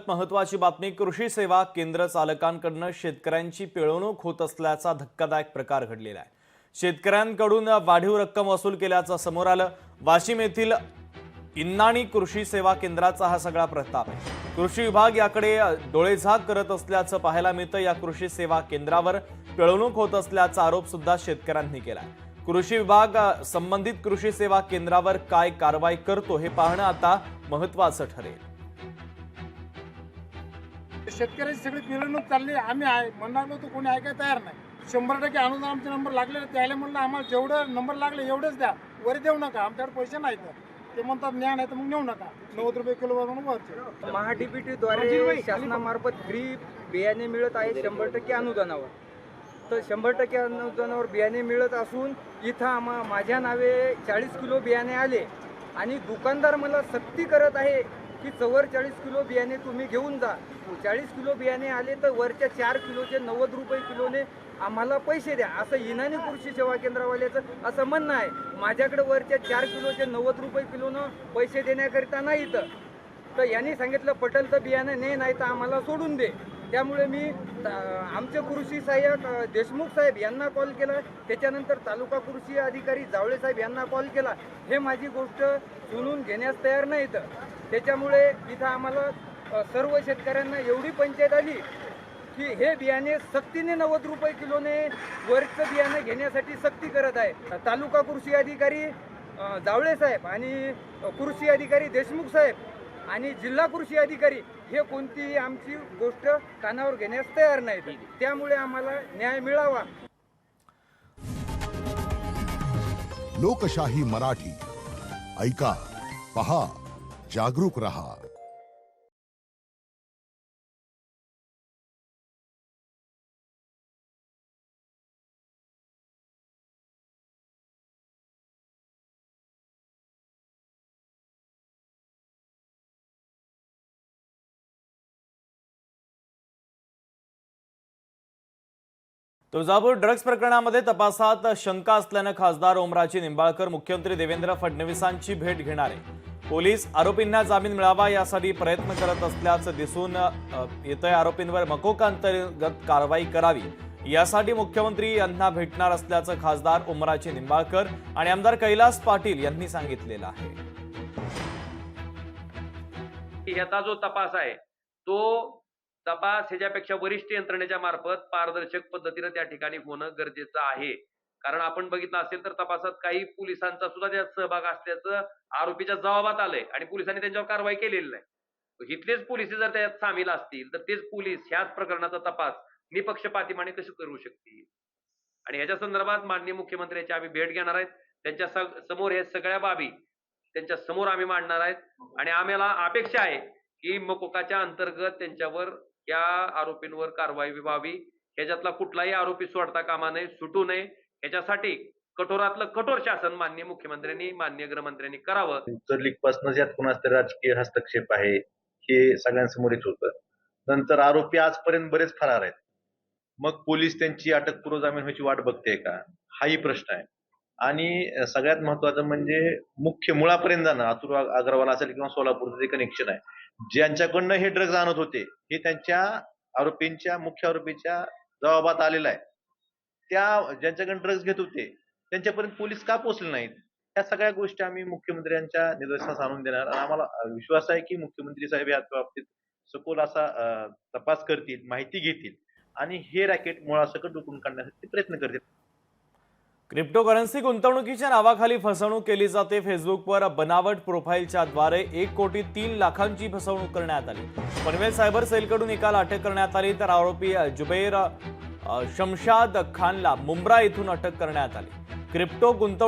सगळ्यात महत्त्वाची बातमी, कृषी सेवा केंद्र चालकांकडून शेतकऱ्यांची पिळवणूक होत असल्याचा धक्कादायक प्रकार घडलेला आहे। शेतकऱ्यांकडून वाढीव रक्कम वसूल केल्याचं समोर आलं। वाशिम येथील इन्नाणी कृषी सेवा केंद्राचा हा सगळा प्रस्ताव आहे। कृषी विभाग याकडे डोळेझाक करत असल्याचं पाहायला मिळतं। या कृषी सेवा केंद्रावर पिळवणूक होत असल्याचा आरोप सुद्धा शेतकऱ्यांनी केलाय। कृषी विभाग संबंधित कृषी सेवा केंद्रावर काय कारवाई करतो हे पाहणं आता महत्त्वाचं ठरेल। शेतकऱ्याची सगळी पिळवणूक चालली, आम्ही आहे म्हणणार तो कोणी ऐकायला तयार नाही। 100% अनुदान आमचे नंबर लागले, त्याला म्हणलं आम्हाला जेवढं नंबर लागले एवढेच द्या, वर देऊ नका, आमच्याकडे पैसे नाहीत। ते म्हणतात न्या नाही तर मग नेऊ नका, 90 रुपये किलो वरचे। महाडीबीटीद्वारे शासनामार्फत फ्री बियाणे मिळत आहे 100% अनुदानावर। तर 100% अनुदानावर बियाणे मिळत असून इथं माझ्या नावे 40 किलो बियाणे आले आणि दुकानदार मला सक्ती करत आहे की 44 किलो बियाणे तुम्ही घेऊन जा। 40 किलो बियाणे आले तर वरच्या 4 किलोचे 90 रुपये किलोने आम्हाला पैसे द्या, असं इनानी कृषी सेवा केंद्रावाल्याचं असं म्हणणं आहे। माझ्याकडे वरच्या 4 किलोचे 90 रुपये किलोनं पैसे देण्याकरिता नाही तर यांनी सांगितलं पटल तर बियाणं नाही तर आम्हाला सोडून दे। त्यामुळे मी आमचे कृषी सहाय्यक देशमुख साहेब यांना कॉल केला, त्याच्यानंतर तालुका कृषी अधिकारी जावळे साहेब यांना कॉल केला। हे माझी गोष्ट सुनून घेण्यास तयार नाहीत। त्याच्यामुळे इथं आम्हाला सर्व शेतकऱ्यांना एवढी पंचायत आली की हे बियाणे सक्तीने 90 रुपये किलोने वरचं बियाणे घेण्यासाठी सक्ती करत आहे। तालुका कृषी अधिकारी जावळे साहेब आणि कृषी अधिकारी देशमुख साहेब आणि जिल्हा कृषी अधिकारी हे कोणतीही आमची गोष्ट कानावर घेण्यास तयार नाहीत। त्यामुळे आम्हाला न्याय मिळावा। लोकशाही मराठी, ऐका, पहा, जागरूक रहा। तुळजापूर ड्रग्ज प्रकरणामध्ये तपासात शंका असल्यानं खासदार ओमराजे निंबाळकर मुख्यमंत्री देवेंद्र फडणवीसांची भेट घेणार आहे। पोलीस आरोपींना जामीन मिळावा यासाठी प्रयत्न करत असल्याचं दिसून येतंय। आरोपींवर मकोका अंतर्गत कारवाई करावी यासाठी मुख्यमंत्री यांना भेटणार असल्याचं खासदार ओमराजे निंबाळकर आणि आमदार कैलास पाटील यांनी सांगितलेलं आहे। याचा जो तपास आहे तो तपास ह्याच्यापेक्षा वरिष्ठ यंत्रणेच्या मार्फत पारदर्शक पद्धतीने त्या ठिकाणी होणं गरजेचं आहे। कारण आपण बघितलं असेल तर तपासात काही पोलिसांचा सुद्धा त्यात सहभाग असल्याचं आरोपीच्या जबाबात आलंय आणि पोलिसांनी त्यांच्यावर कारवाई केलेली नाही। इथलेच पोलीस जर त्यात सामील असतील तर तेच पोलीस ह्याच प्रकरणाचा तपास निपक्षपातीपणे कसे करू शकतील। आणि ह्याच्या संदर्भात माननीय मुख्यमंत्र्यांची आम्ही भेट घेणार आहेत। त्यांच्या समोर हे सगळ्या बाबी त्यांच्या समोर आम्ही मांडणार आहेत आणि आम्हाला अपेक्षा आहे की मकोकाच्या अंतर्गत त्यांच्यावर या आरोपींवर कारवाई व्हावी। ह्याच्यातला कुठलाही आरोपी सोडता कामा नये, सुटू नये। ह्याच्यासाठी कठोरातलं कठोर शासन माननीय मुख्यमंत्र्यांनी, माननीय गृहमंत्र्यांनी करावं। उत्तर लीग पासूनच यात कुणाच राजकीय हस्तक्षेप आहे हे सगळ्यांसमोरच होतं। नंतर आरोपी आजपर्यंत बरेच फरार आहेत, मग पोलीस त्यांची अटकपूर्व जामीन व्हायची वाट बघते का, हाही प्रश्न आहे। आणि सगळ्यात महत्वाचं म्हणजे मुख्य मुळापर्यंत जाणं। अतुल अग्रवाल असेल किंवा सोलापूरचं जे कनेक्शन आहे, ज्यांच्याकडनं हे ड्रग्ज आणत होते हे त्यांच्या आरोपींच्या मुख्य आरोपीच्या जबाबात आलेला आहे। त्या ज्यांच्याकडे ड्रग्ज घेत होते त्यांच्यापर्यंत पोलीस का पोहोचले नाहीत, या सगळ्या गोष्टी आम्ही मुख्यमंत्र्यांच्या निदर्शनास आणून देणार आणि आम्हाला विश्वास आहे की मुख्यमंत्री साहेब या बाबतीत सखोल असा तपास करतील, माहिती घेतील आणि हे रॅकेट मुळासकट डुकून काढण्यासाठी प्रयत्न करतील। क्रिप्टोकरन्सी गुंतवणुकीच्या नावाखाली फसवणूक केली जाते। फेसबुकवर बनावट प्रोफाईलच्या द्वारे 1,03,00,000ची फसवणूक करण्यात आली। पनवेल सायबर सेलकडून एकाला अटक करण्यात आली तर आरोपी जुबैर शमशाद खानला मुंब्रा येथून अटक करण्यात आली। क्रिप्टो गुंतवणूक